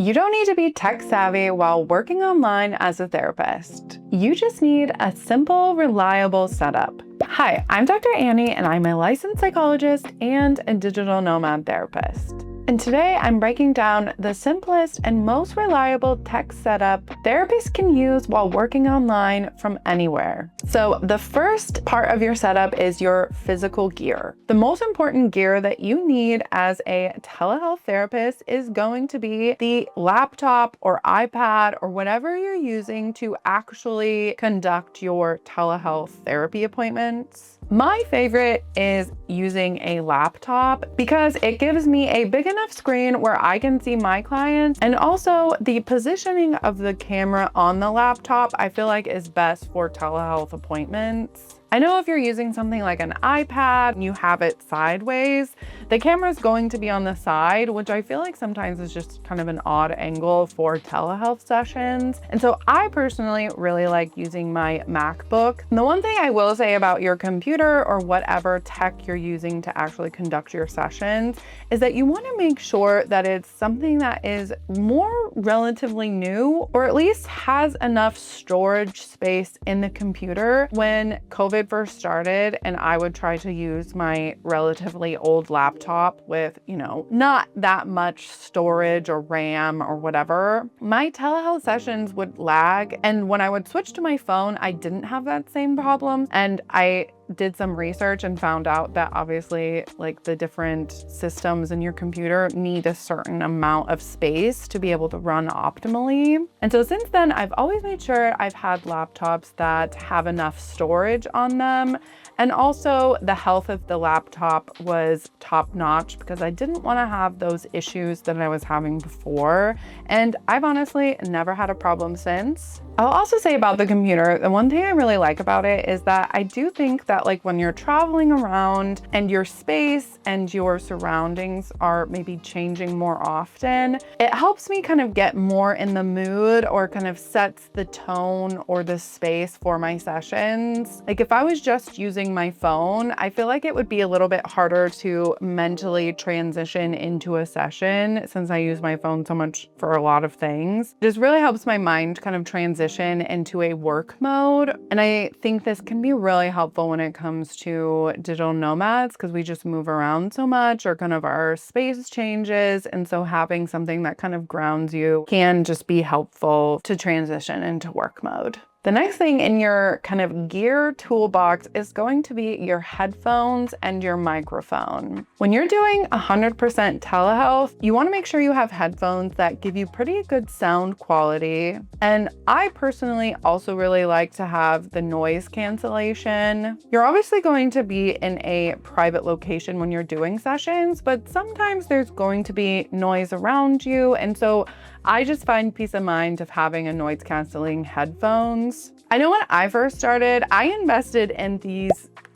You don't need to be tech savvy while working online as a therapist. You just need a simple, reliable setup. Hi, I'm Dr. Annie, and I'm a licensed psychologist and a digital nomad therapist. And today I'm breaking down the simplest and most reliable tech setup therapists can use while working online from anywhere. So the first part of your setup is your physical gear. The most important gear that you need as a telehealth therapist is going to be the laptop or iPad or whatever you're using to actually conduct your telehealth therapy appointments. My favorite is using a laptop because it gives me a big enough screen where I can see my clients, and also the positioning of the camera on the laptop I feel like is best for telehealth appointments. I know if you're using something like an iPad and you have it sideways, the camera is going to be on the side, which I feel like sometimes is just kind of an odd angle for telehealth sessions. And so I personally really like using my MacBook. And the one thing I will say about your computer or whatever tech you're using to actually conduct your sessions is that you want to make sure that it's something that is more relatively new, or at least has enough storage space in the computer. When COVID first started and I would try to use my relatively old laptop with, not that much storage or RAM or whatever, my telehealth sessions would lag. And when I would switch to my phone, I didn't have that same problem. And I did some research and found out that obviously like the different systems in your computer need a certain amount of space to be able to run optimally. And so since then, I've always made sure I've had laptops that have enough storage on them. And also the health of the laptop was top notch because I didn't want to have those issues that I was having before. And I've honestly never had a problem since. I'll also say about the computer, the one thing I really like about it is that I do think that like when you're traveling around and your space and your surroundings are maybe changing more often, it helps me kind of get more in the mood or kind of sets the tone or the space for my sessions. Like if I was just using my phone, I feel like it would be a little bit harder to mentally transition into a session since I use my phone so much for a lot of things. It just really helps my mind kind of transition into a work mode. And I think this can be really helpful when it comes to digital nomads because we just move around so much or kind of our space changes. And so having something that kind of grounds you can just be helpful to transition into work mode. The next thing in your kind of gear toolbox is going to be your headphones and your microphone. When you're doing 100% telehealth, you want to make sure you have headphones that give you pretty good sound quality. And I personally also really like to have the noise cancellation. You're obviously going to be in a private location when you're doing sessions, but sometimes there's going to be noise around you. And so I just find peace of mind of having a noise canceling headphones. I know when I first started, I invested in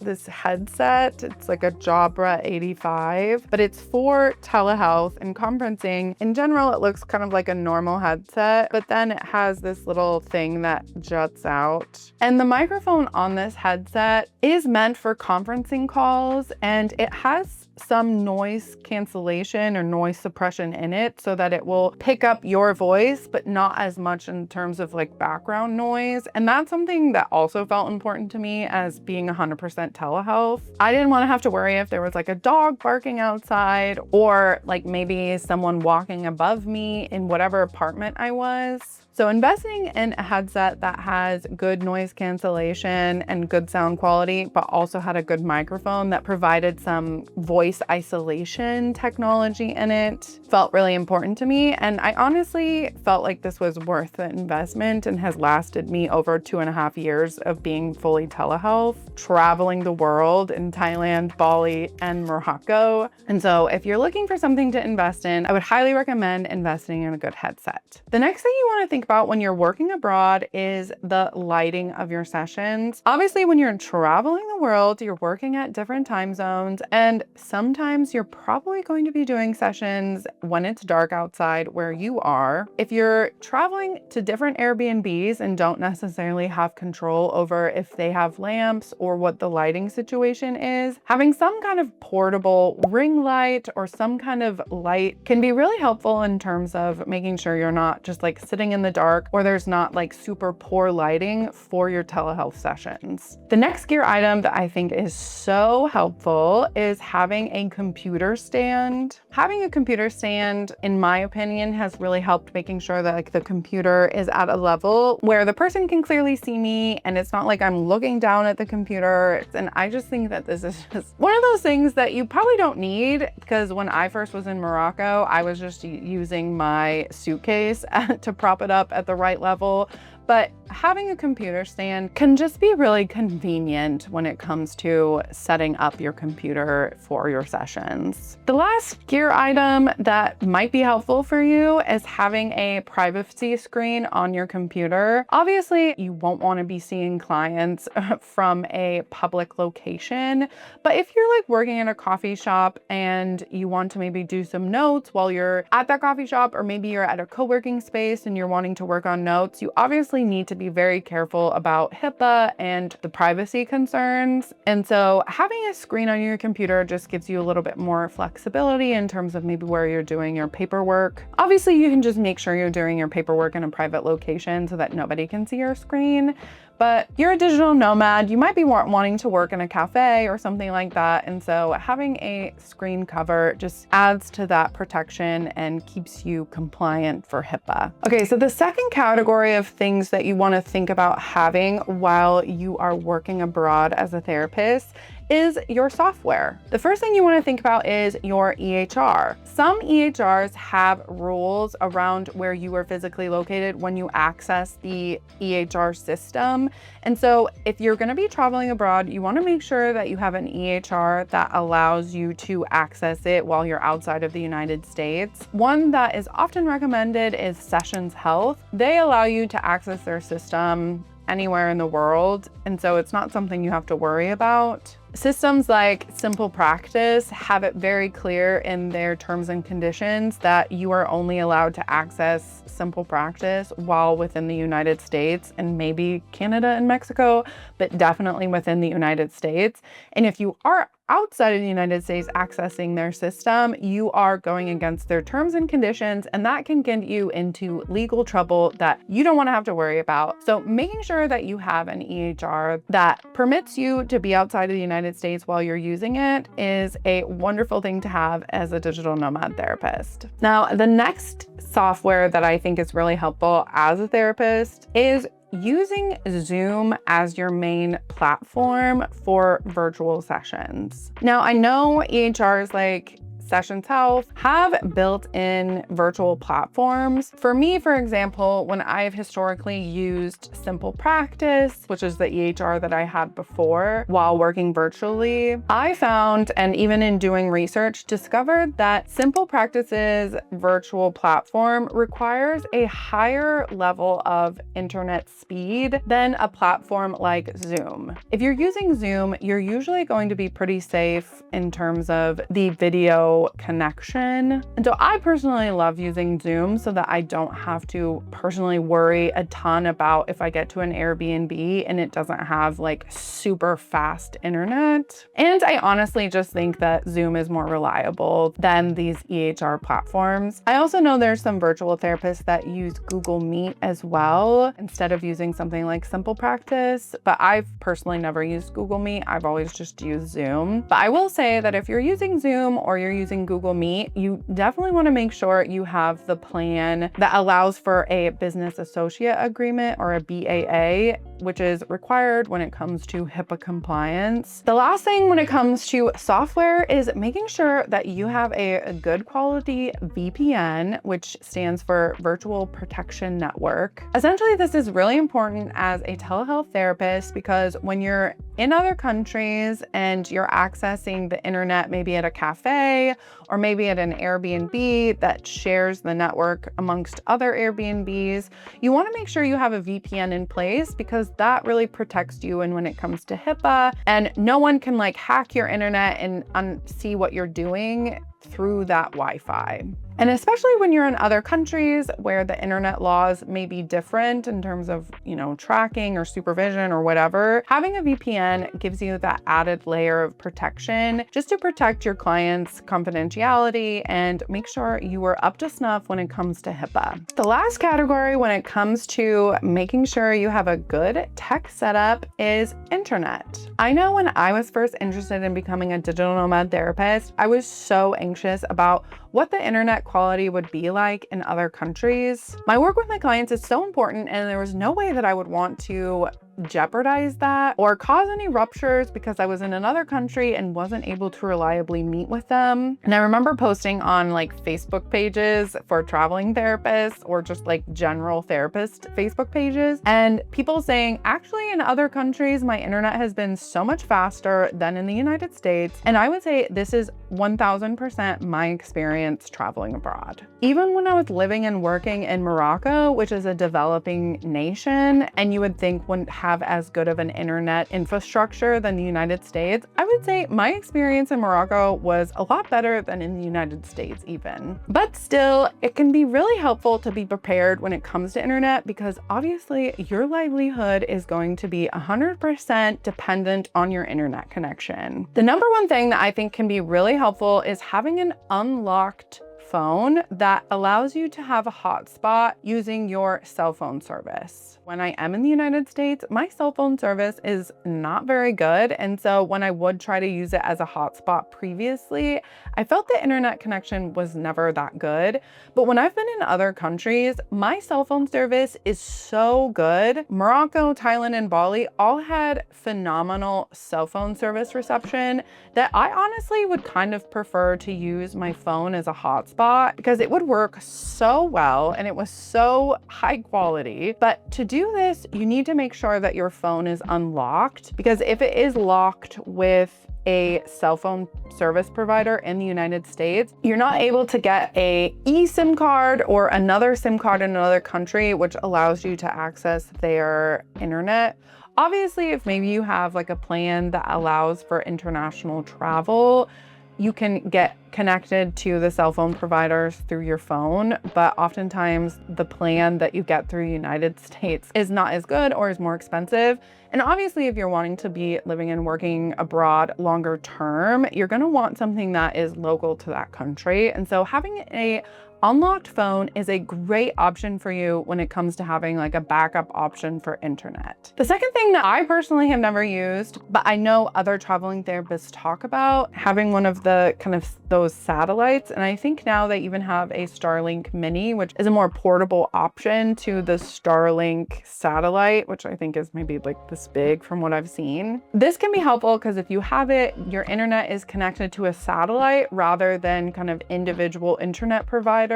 this headset. It's like a Jabra 85, but it's for telehealth and conferencing. In general, it looks kind of like a normal headset, but then it has this little thing that juts out. And the microphone on this headset is meant for conferencing calls, and it has some noise cancellation or noise suppression in it so that it will pick up your voice, but not as much in terms of like background noise. And that's something that also felt important to me as being 100% telehealth. I didn't want to have to worry if there was like a dog barking outside or like maybe someone walking above me in whatever apartment I was. So investing in a headset that has good noise cancellation and good sound quality, but also had a good microphone that provided some voice isolation technology in it felt really important to me. And I honestly felt like this was worth the investment and has lasted me over 2.5 years of being fully telehealth, traveling the world in Thailand, Bali, and Morocco. And so if you're looking for something to invest in, I would highly recommend investing in a good headset. The next thing you want to think about when you're working abroad is the lighting of your sessions. Obviously, when you're traveling the world, you're working at different time zones, and sometimes you're probably going to be doing sessions when it's dark outside where you are. If you're traveling to different Airbnbs and don't necessarily have control over if they have lamps or what the lighting situation is, having some kind of portable ring light or some kind of light can be really helpful in terms of making sure you're not just like sitting in the dark or there's not like super poor lighting for your telehealth sessions. The next gear item that I think is so helpful is having a computer stand. Having a computer stand, in my opinion, has really helped making sure that like the computer is at a level where the person can clearly see me and it's not like I'm looking down at the computer. And I just think that this is just one of those things that you probably don't need, because when I first was in Morocco, I was just using my suitcase to prop it up at the right level. But having a computer stand can just be really convenient when it comes to setting up your computer for your sessions. The last gear item that might be helpful for you is having a privacy screen on your computer. Obviously, you won't want to be seeing clients from a public location, but if you're like working in a coffee shop and you want to maybe do some notes while you're at that coffee shop, or maybe you're at a co-working space and you're wanting to work on notes, you obviously need to be very careful about HIPAA and the privacy concerns. And so having a screen on your computer just gives you a little bit more flexibility in terms of maybe where you're doing your paperwork. Obviously, you can just make sure you're doing your paperwork in a private location so that nobody can see your screen. But you're a digital nomad, you might be wanting to work in a cafe or something like that. And so having a screen cover just adds to that protection and keeps you compliant for HIPAA. Okay, so the second category of things that you want to think about having while you are working abroad as a therapist is your software. The first thing you want to think about is your EHR. Some EHRs have rules around where you are physically located when you access the EHR system. And so if you're going to be traveling abroad, you want to make sure that you have an EHR that allows you to access it while you're outside of the United States. One that is often recommended is Sessions Health. They allow you to access their system anywhere in the world, and so it's not something you have to worry about. Systems like SimplePractice have it very clear in their terms and conditions that you are only allowed to access SimplePractice while within the United States and maybe Canada and Mexico, but definitely within the United States. And if you are outside of the United States accessing their system, you are going against their terms and conditions, and that can get you into legal trouble that you don't want to have to worry about. So making sure that you have an EHR that permits you to be outside of the United States while you're using it is a wonderful thing to have as a digital nomad therapist. Now, the next software that I think is really helpful as a therapist is using Zoom as your main platform for virtual sessions. Now, I know EHRs like Sessions Health have built-in virtual platforms. For me, for example, when I've historically used SimplePractice, which is the EHR that I had before while working virtually, I found, and even in doing research, discovered that SimplePractice's virtual platform requires a higher level of internet speed than a platform like Zoom. If you're using Zoom, you're usually going to be pretty safe in terms of the video connection. And so I personally love using Zoom so that I don't have to personally worry a ton about if I get to an Airbnb and it doesn't have like super fast internet. And I honestly just think that Zoom is more reliable than these EHR platforms. I also know there's some virtual therapists that use Google Meet as well instead of using something like SimplePractice, but I've personally never used Google Meet. I've always just used Zoom. But I will say that if you're using Zoom or you're using Google Meet, you definitely want to make sure you have the plan that allows for a business associate agreement or a BAA, which is required when it comes to HIPAA compliance. The last thing when it comes to software is making sure that you have a good quality VPN, which stands for Virtual Protection Network. Essentially, this is really important as a telehealth therapist because when you're in other countries and you're accessing the internet, maybe at a cafe or maybe at an Airbnb that shares the network amongst other Airbnbs, you want to make sure you have a VPN in place because because that really protects you. And when it comes to HIPAA, and no one can like hack your internet and see what you're doing through that Wi-Fi. And especially when you're in other countries where the internet laws may be different in terms of, tracking or supervision or whatever, having a VPN gives you that added layer of protection just to protect your clients' confidentiality and make sure you are up to snuff when it comes to HIPAA. The last category when it comes to making sure you have a good tech setup is internet. I know when I was first interested in becoming a digital nomad therapist, I was so anxious about what the internet quality would be like in other countries. My work with my clients is so important, and there was no way that I would want to jeopardize that or cause any ruptures because I was in another country and wasn't able to reliably meet with them. And I remember posting on like Facebook pages for traveling therapists or just like general therapist Facebook pages, and people saying, actually in other countries, my internet has been so much faster than in the United States. And I would say this is 1000% my experience traveling abroad. Even when I was living and working in Morocco, which is a developing nation, and you would think wouldn't have as good of an internet infrastructure than the United States, I would say my experience in Morocco was a lot better than in the United States even. But still, it can be really helpful to be prepared when it comes to internet because obviously your livelihood is going to be 100% dependent on your internet connection. The number one thing that I think can be really helpful is having an unlocked phone that allows you to have a hotspot using your cell phone service. When I am in the United States, my cell phone service is not very good. And so when I would try to use it as a hotspot previously, I felt the internet connection was never that good. But when I've been in other countries, my cell phone service is so good. Morocco, Thailand, and Bali all had phenomenal cell phone service reception that I honestly would kind of prefer to use my phone as a hotspot because it would work so well and it was so high quality. But to do this, you need to make sure that your phone is unlocked, because if it is locked with a cell phone service provider in the United States, you're not able to get a eSIM card or another SIM card in another country, which allows you to access their internet. Obviously, if maybe you have like a plan that allows for international travel, you can get connected to the cell phone providers through your phone, but oftentimes the plan that you get through United States is not as good or is more expensive. And obviously, if you're wanting to be living and working abroad longer term, you're gonna want something that is local to that country. And so having a unlocked phone is a great option for you when it comes to having like a backup option for internet. The second thing that I personally have never used, but I know other traveling therapists talk about, having one of the kind of those satellites. And I think now they even have a Starlink Mini, which is a more portable option to the Starlink satellite, which I think is maybe like this big from what I've seen. This can be helpful because if you have it, your internet is connected to a satellite rather than kind of individual internet providers.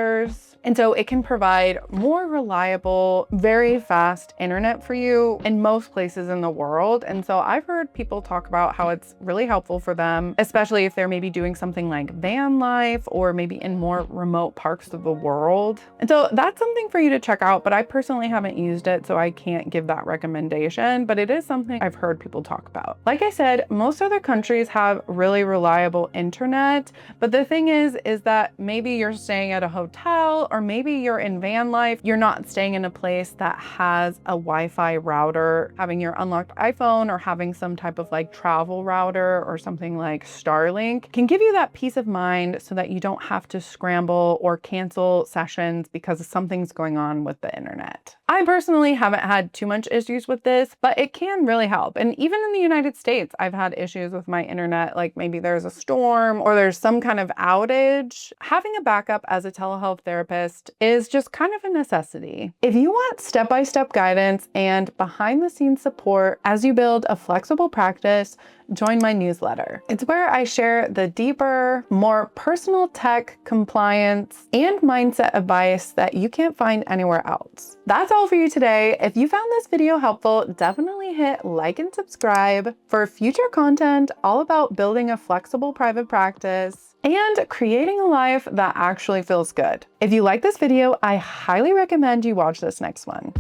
And so it can provide more reliable, very fast internet for you in most places in the world. And so I've heard people talk about how it's really helpful for them, especially if they're maybe doing something like van life or maybe in more remote parts of the world. And so that's something for you to check out, but I personally haven't used it, so I can't give that recommendation, but it is something I've heard people talk about. Like I said, most other countries have really reliable internet, but the thing is that maybe you're staying at a hotel, or maybe you're in van life, you're not staying in a place that has a Wi-Fi router. Having your unlocked iPhone or having some type of like travel router or something like Starlink can give you that peace of mind so that you don't have to scramble or cancel sessions because something's going on with the internet. I personally haven't had too much issues with this, but it can really help. And even in the United States, I've had issues with my internet, like maybe there's a storm or there's some kind of outage. Having a backup as a telehealth therapist is just kind of a necessity. If you want step-by-step guidance and behind-the-scenes support as you build a flexible practice, join my newsletter. It's where I share the deeper, more personal tech, compliance, and mindset advice that you can't find anywhere else. That's all for you today. If you found this video helpful, definitely hit like and subscribe for future content all about building a flexible private practice and creating a life that actually feels good. If you like this video, I highly recommend you watch this next one.